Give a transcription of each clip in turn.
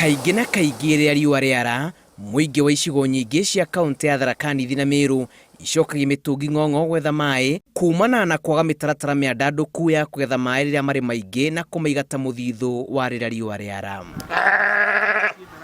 Kaingĩ na kaingĩ rĩrĩa riũa rĩara, mũingĩ wa icigo nyingĩ cia kaunti ya Tharaka Nithi na Meru icokagia mĩtũngi ng'ong'o gwetha maĩ kumana na kwaga mĩtaratara mĩandandũku ya kũgetha maĩ rĩrĩa marĩ maingĩ na kũmaiga ta mũthithũ wa rĩrĩa riũa rĩara.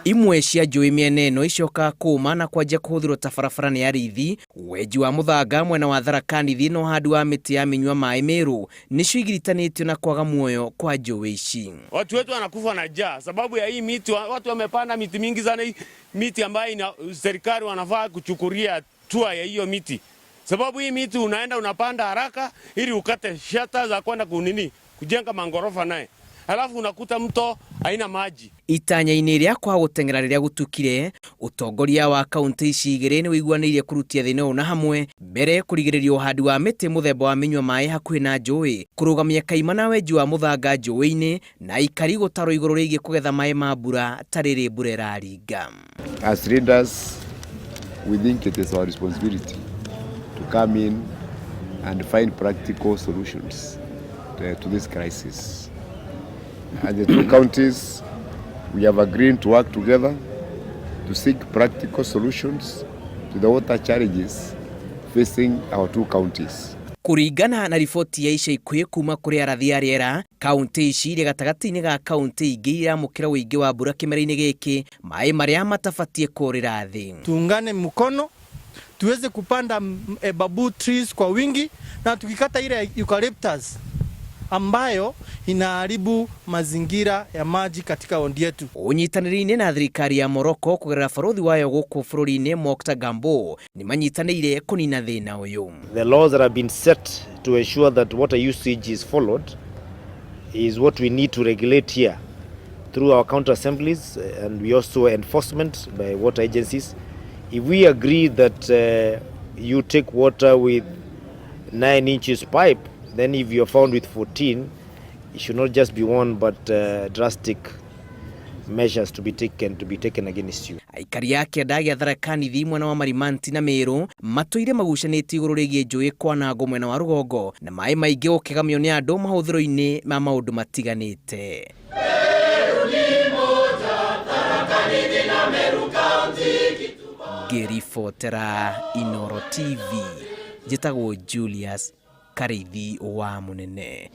Imwe cia njũĩ mĩena ĩno icokaga kũũma na kwanjia kũhũthĩrwo ta barabara nĩ arĩithi, wenji wa mũthanga mwena wa Tharaka Nithi na ũhandi wa mĩtĩ ya mĩnyua maĩ Meru nĩcio igiritanĩtio na kwaga muoyo kwa njũĩ ici. Watu wetu wanakufa na njaa sababu ya hii miti. Watu wamepanda miti mingi sana, hii miti ambayo serikali wanafaa kuchukulia hatua ya hiyo miti, sababu hii miti unaenda unapanda haraka ili ukate shata za kwenda kujenga mangorofa naye, halafu unakuta mto haina maji. Itanya-inĩ rĩa kwa gũteng'era rĩrĩa gũtukire, ũtongoria wa kaunti ici igĩrĩ nĩ wĩiguanĩirie kũrutia thĩna ũyũ na hamwe mbere kũrigĩrĩria ũhandi wa mĩtĩ mũthemba wa mĩnyua maĩ hakuhĩ na njũĩ, kũrũgamia kaima na wenji wa mũthanga njũĩ-inĩ na aikari gũtarwo igũrũ rĩgiĩ kũgetha maĩ ma mbura ta rĩrĩ mbura ĩraringa. As leaders, we think it is our responsibility to come in and find practical solutions to this crisis. And the two counties, we have agreed to work together to seek practical solutions to the water challenges facing our two counties. Kũringana na riboti ya ica ikuhĩ kuma kũrĩ arathi a rĩera, kaunti ici irĩ gatagatĩ-inĩ ga kaunti ingĩ iramũkĩra ũingĩ wa mbura kĩmera-inĩ gĩkĩ, maĩ marĩa matabatie kũrĩra thĩ. Tuungane mkono tuweze kupanda bamboo trees kwa wingi, na tukikata ile eucalyptus ambayo inaharibu mazingira ya maji katika ondi yetu. Ũnyitanĩri-inĩ na thirikari ya Morocco kũgerera bũrũri wayo gũkũ bũrũri-inĩ Mokhtar Gambo nĩ manyitanĩire kũnina thĩna ũyũ. The laws that have been set to ensure that water usage is followed is what we need to regulate here through our county assemblies, and we also enforcement by water agencies. If we agree that you take water with 9 inches pipe, then if you're found with 14, it should not just be one, but drastic measures to be taken against you. Aikari ya kĩanda gĩa Tharaka Nithi mwena wa Marimanti na Meru matũire magucanĩtie igũrũ rĩgiĩ njũĩ kwanangwo mwena wa rũgongo na maĩ maingĩ gũkĩgamio nĩ andũ mahũthĩro-inĩ ma maũndũ matiganĩte. Ngĩribotera Inooro TV, njĩtagwo Julius Kareithi wa Mũnene.